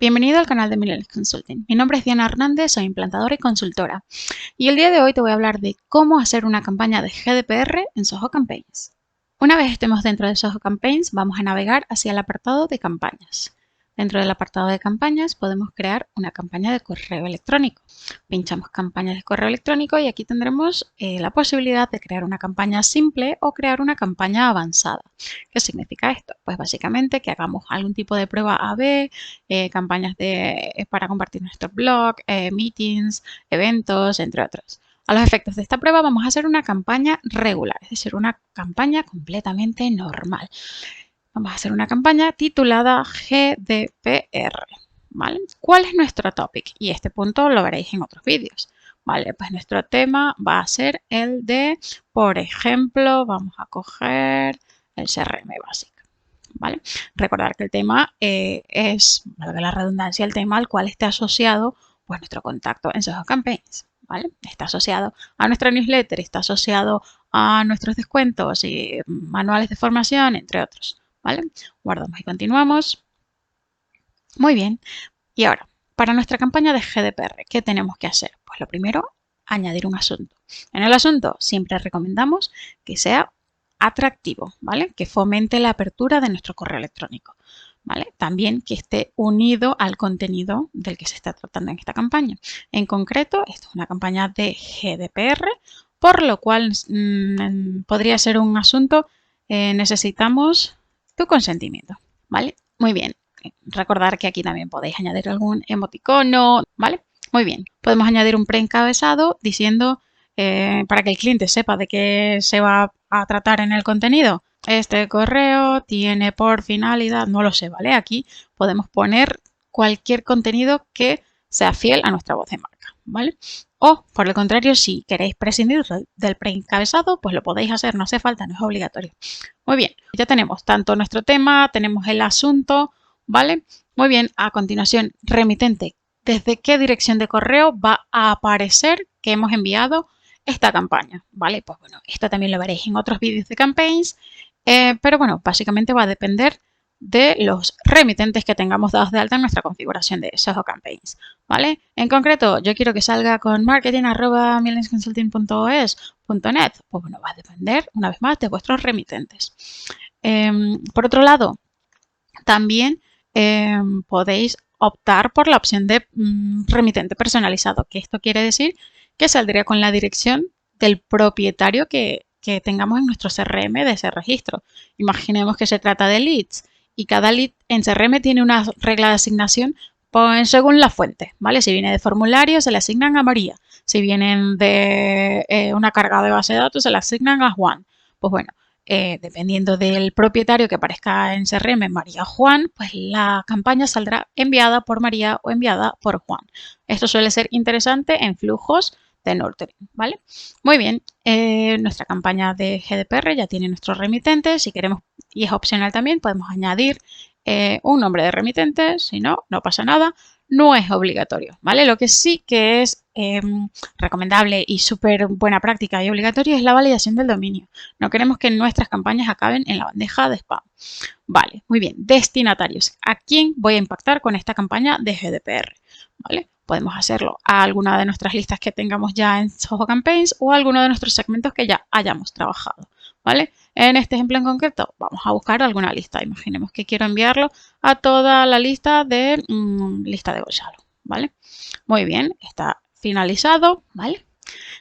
Bienvenido al canal de Millennials Consulting. Mi nombre es Diana Hernández, soy implantadora y consultora. Y el día de hoy te voy a hablar de cómo hacer una campaña de GDPR en Zoho Campaigns. Una vez estemos dentro de Zoho Campaigns, vamos a navegar hacia el apartado de campañas. Dentro del apartado de campañas podemos crear una campaña de correo electrónico. Pinchamos campañas de correo electrónico y aquí tendremos la posibilidad de crear una campaña simple o crear una campaña avanzada. ¿Qué significa esto? Pues básicamente que hagamos algún tipo de prueba A/B, campañas para compartir nuestro blog, meetings, eventos, entre otros. A los efectos de esta prueba vamos a hacer una campaña regular, es decir, una campaña completamente normal. Vamos a hacer una campaña titulada GDPR, ¿vale? ¿Cuál es nuestro topic? Y este punto lo veréis en otros vídeos, ¿vale? Pues nuestro tema va a ser el de, por ejemplo, vamos a coger el CRM básico, ¿vale? Recordar que el tema es, valga la redundancia, el tema al cual esté asociado pues, nuestro contacto en Zoho Campaigns, ¿vale? Está asociado a nuestra newsletter, está asociado a nuestros descuentos y manuales de formación, entre otros, ¿vale? Guardamos y continuamos. Muy bien. Y ahora, para nuestra campaña de GDPR, ¿qué tenemos que hacer? Pues lo primero, añadir un asunto. En el asunto siempre recomendamos que sea atractivo, ¿vale? Que fomente la apertura de nuestro correo electrónico, ¿vale? También que esté unido al contenido del que se está tratando en esta campaña. En concreto, esto es una campaña de GDPR, por lo cual podría ser un asunto, necesitamos tu consentimiento, ¿vale? Muy bien. Recordar que aquí también podéis añadir algún emoticono, ¿vale? Muy bien. Podemos añadir un preencabezado diciendo, para que el cliente sepa de qué se va a tratar en el contenido. Este correo tiene por finalidad, no lo sé, ¿vale? Aquí podemos poner cualquier contenido que sea fiel a nuestra voz de marca, ¿vale? O, por el contrario, si queréis prescindir del preencabezado, pues lo podéis hacer, no hace falta, no es obligatorio. Muy bien, ya tenemos tanto nuestro tema, tenemos el asunto, ¿vale? Muy bien, a continuación, remitente. ¿Desde qué dirección de correo va a aparecer que hemos enviado esta campaña? ¿Vale? Pues bueno, esto también lo veréis en otros vídeos de campaigns, pero bueno, básicamente va a depender de los remitentes que tengamos dados de alta en nuestra configuración de Zoho Campaigns, ¿vale? En concreto, yo quiero que salga con marketing@millennialsconsulting.es.net. Pues bueno, va a depender, una vez más, de vuestros remitentes. Por otro lado, también podéis optar por la opción de remitente personalizado, que esto quiere decir que saldría con la dirección del propietario que tengamos en nuestro CRM de ese registro. Imaginemos que se trata de leads y cada lead en CRM tiene una regla de asignación pues, según la fuente, ¿vale? Si viene de formulario se le asignan a María, si vienen de una carga de base de datos se le asignan a Juan. Pues bueno, dependiendo del propietario que aparezca en CRM, María Juan, pues la campaña saldrá enviada por María o enviada por Juan. Esto suele ser interesante en flujos de nurturing, ¿vale? Muy bien, nuestra campaña de GDPR ya tiene nuestros remitentes. Si queremos, y es opcional también, podemos añadir un nombre de remitente. Si no, no pasa nada. No es obligatorio, ¿vale? Lo que sí que es recomendable y súper buena práctica y obligatorio es la validación del dominio. No queremos que nuestras campañas acaben en la bandeja de spam. Vale, muy bien. Destinatarios. ¿A quién voy a impactar con esta campaña de GDPR? ¿Vale? Podemos hacerlo a alguna de nuestras listas que tengamos ya en Zoho Campaigns o a alguno de nuestros segmentos que ya hayamos trabajado, ¿vale? En este ejemplo en concreto, vamos a buscar alguna lista. Imaginemos que quiero enviarlo a toda la lista de Gonzalo, ¿vale? Muy bien, está finalizado, ¿vale?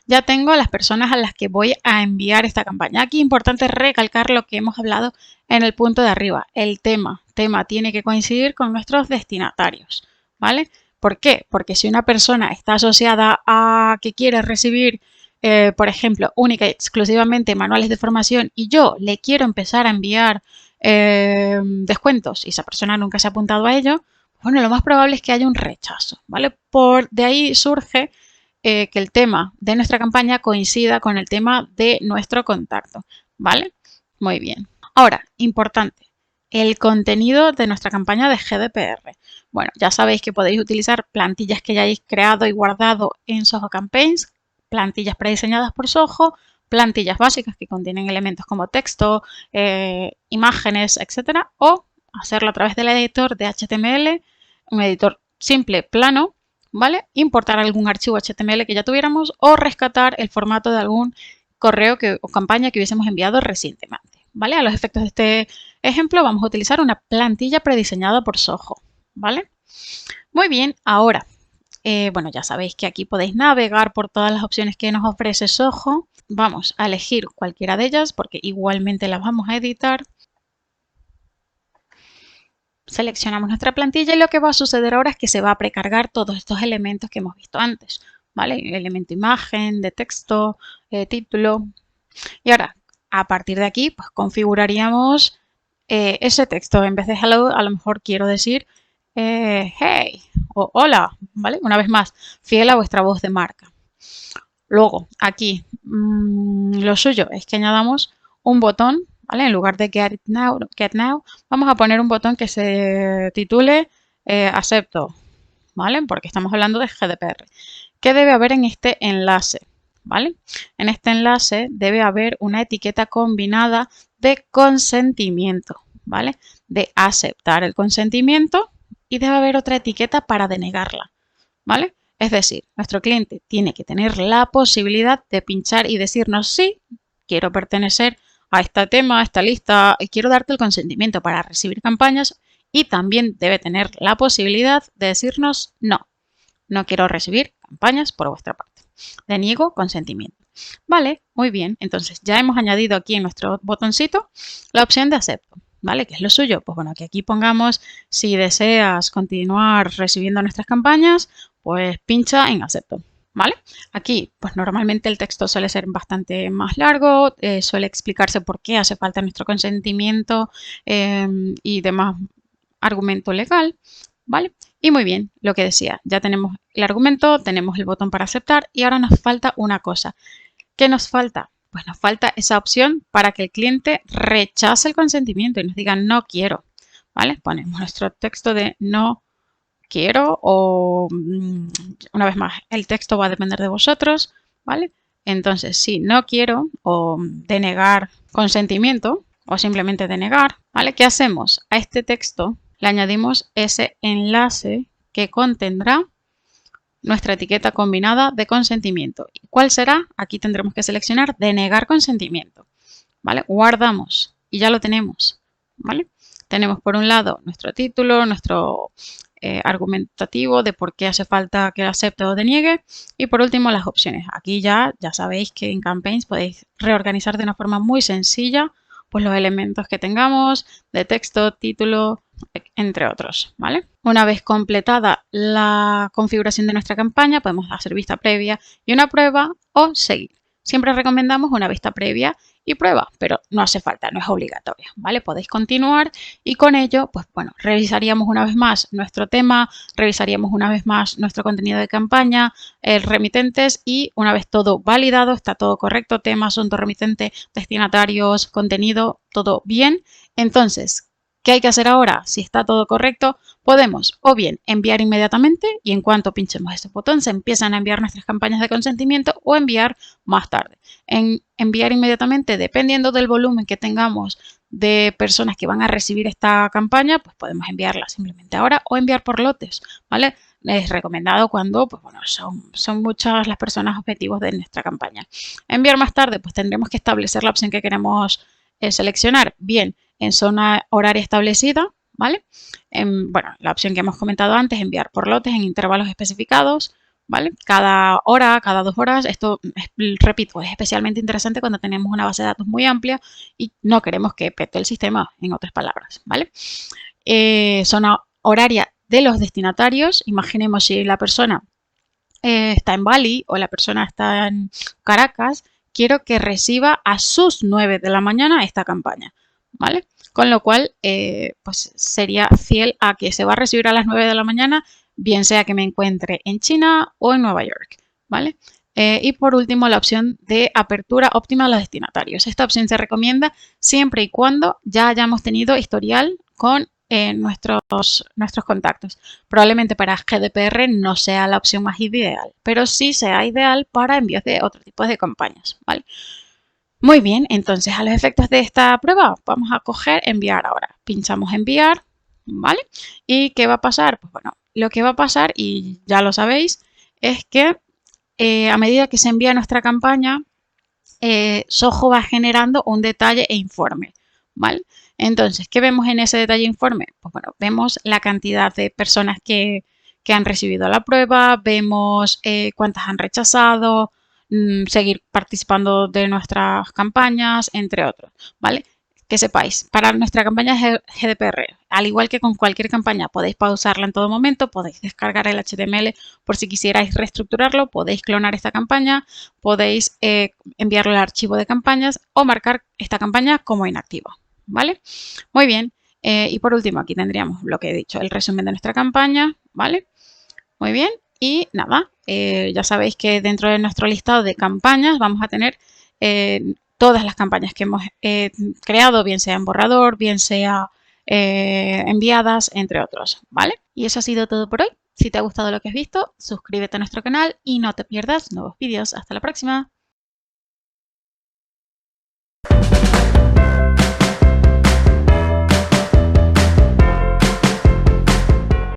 Ya tengo a las personas a las que voy a enviar esta campaña. Aquí es importante recalcar lo que hemos hablado en el punto de arriba. El tema tiene que coincidir con nuestros destinatarios, ¿vale? ¿Por qué? Porque si una persona está asociada a que quiere recibir, por ejemplo, única y exclusivamente manuales de formación y yo le quiero empezar a enviar descuentos y esa persona nunca se ha apuntado a ello, bueno, lo más probable es que haya un rechazo, ¿vale? De ahí surge que el tema de nuestra campaña coincida con el tema de nuestro contacto, ¿vale? Muy bien. Ahora, importante, el contenido de nuestra campaña de GDPR. Bueno, ya sabéis que podéis utilizar plantillas que ya hayáis creado y guardado en Zoho Campaigns, plantillas prediseñadas por Zoho, plantillas básicas que contienen elementos como texto, imágenes, etcétera, o hacerlo a través del editor de HTML un editor simple, plano, ¿vale? Importar algún archivo HTML que ya tuviéramos o rescatar el formato de algún correo o campaña que hubiésemos enviado recientemente, ¿vale? A los efectos de este ejemplo vamos a utilizar una plantilla prediseñada por Zoho, ¿vale? Muy bien, ahora, bueno, ya sabéis que aquí podéis navegar por todas las opciones que nos ofrece Zoho. Vamos a elegir cualquiera de ellas porque igualmente las vamos a editar. Seleccionamos nuestra plantilla y lo que va a suceder ahora es que se va a precargar todos estos elementos que hemos visto antes, ¿vale? El elemento imagen, de texto, título. Y ahora, a partir de aquí, pues configuraríamos ese texto. En vez de hello, a lo mejor quiero decir hey o hola, ¿vale? Una vez más, fiel a vuestra voz de marca. Luego, aquí, lo suyo es que añadamos un botón, ¿vale? En lugar de get now, vamos a poner un botón que se titule acepto, ¿vale? Porque estamos hablando de GDPR. ¿Qué debe haber en este enlace? ¿Vale? En este enlace debe haber una etiqueta combinada de consentimiento, ¿vale? De aceptar el consentimiento y debe haber otra etiqueta para denegarla, ¿vale? Es decir, nuestro cliente tiene que tener la posibilidad de pinchar y decirnos sí, quiero pertenecer a este tema, a esta lista, y quiero darte el consentimiento para recibir campañas, y también debe tener la posibilidad de decirnos no, no quiero recibir campañas por vuestra parte. Deniego consentimiento. Vale, muy bien. Entonces ya hemos añadido aquí en nuestro botoncito la opción de acepto. ¿Vale? ¿Qué es lo suyo? Pues bueno, que aquí pongamos si deseas continuar recibiendo nuestras campañas, pues pincha en acepto. ¿Vale? Aquí, pues normalmente el texto suele ser bastante más largo, suele explicarse por qué hace falta nuestro consentimiento y demás argumento legal, ¿vale? Y muy bien, lo que decía, ya tenemos el argumento, tenemos el botón para aceptar y ahora nos falta una cosa. ¿Qué nos falta? Pues nos falta esa opción para que el cliente rechace el consentimiento y nos diga no quiero, ¿vale? Ponemos nuestro texto de no quiero o una vez más, el texto va a depender de vosotros, ¿vale? Entonces, si no quiero o denegar consentimiento o simplemente denegar, ¿vale? ¿Qué hacemos? A este texto le añadimos ese enlace que contendrá nuestra etiqueta combinada de consentimiento. ¿Cuál será? Aquí tendremos que seleccionar denegar consentimiento, ¿vale? Guardamos y ya lo tenemos, ¿vale? Tenemos por un lado nuestro título, nuestro argumentativo de por qué hace falta que acepte o deniegue y por último las opciones. Aquí ya sabéis que en Campaigns podéis reorganizar de una forma muy sencilla pues los elementos que tengamos de texto, título, entre otros, ¿vale? Una vez completada la configuración de nuestra campaña, podemos hacer vista previa y una prueba o seguir. Siempre recomendamos una vista previa y prueba, pero no hace falta, no es obligatoria, ¿vale? Podéis continuar y con ello, pues bueno, revisaríamos una vez más nuestro tema, revisaríamos una vez más nuestro contenido de campaña, remitentes y una vez todo validado, está todo correcto, tema, asunto, remitente, destinatarios, contenido, todo bien. Entonces, ¿qué hay que hacer ahora? Si está todo correcto, podemos o bien enviar inmediatamente y en cuanto pinchemos este botón se empiezan a enviar nuestras campañas de consentimiento o enviar más tarde. En enviar inmediatamente, dependiendo del volumen que tengamos de personas que van a recibir esta campaña, pues podemos enviarla simplemente ahora o enviar por lotes, ¿vale? Es recomendado cuando pues bueno, son muchas las personas objetivos de nuestra campaña. Enviar más tarde, pues tendremos que establecer la opción que queremos seleccionar. Bien, en zona horaria establecida, ¿vale? Bueno, la opción que hemos comentado antes, enviar por lotes en intervalos especificados, ¿vale? Cada hora, cada 2 horas, esto, repito, es especialmente interesante cuando tenemos una base de datos muy amplia y no queremos que pete el sistema, en otras palabras, ¿vale? Zona horaria de los destinatarios, imaginemos si la persona está en Bali o la persona está en Caracas, quiero que reciba a sus 9 de la mañana esta campaña, ¿vale? Con lo cual, pues sería fiel a que se va a recibir a las 9 de la mañana, bien sea que me encuentre en China o en Nueva York, ¿vale? Y por último, la opción de apertura óptima a los destinatarios. Esta opción se recomienda siempre y cuando ya hayamos tenido historial con nuestros contactos. Probablemente para GDPR no sea la opción más ideal, pero sí sea ideal para envíos de otro tipo de campañas, ¿vale? Muy bien, entonces a los efectos de esta prueba vamos a coger enviar ahora. Pinchamos enviar, ¿vale? ¿Y qué va a pasar? Pues bueno, lo que va a pasar, y ya lo sabéis, es que a medida que se envía nuestra campaña, Soho va generando un detalle e informe, ¿vale? Entonces, ¿qué vemos en ese detalle e informe? Pues bueno, vemos la cantidad de personas que han recibido la prueba, vemos cuántas han rechazado, seguir participando de nuestras campañas, entre otros, ¿vale? Que sepáis, para nuestra campaña GDPR, al igual que con cualquier campaña, podéis pausarla en todo momento, podéis descargar el HTML por si quisierais reestructurarlo, podéis clonar esta campaña, podéis enviarle el archivo de campañas o marcar esta campaña como inactiva, ¿vale? Muy bien. Y por último, aquí tendríamos lo que he dicho, el resumen de nuestra campaña, ¿vale? Muy bien. Y nada, ya sabéis que dentro de nuestro listado de campañas vamos a tener todas las campañas que hemos creado, bien sea en borrador, bien sea enviadas, entre otros, ¿vale? Y eso ha sido todo por hoy. Si te ha gustado lo que has visto, suscríbete a nuestro canal y no te pierdas nuevos vídeos. Hasta la próxima.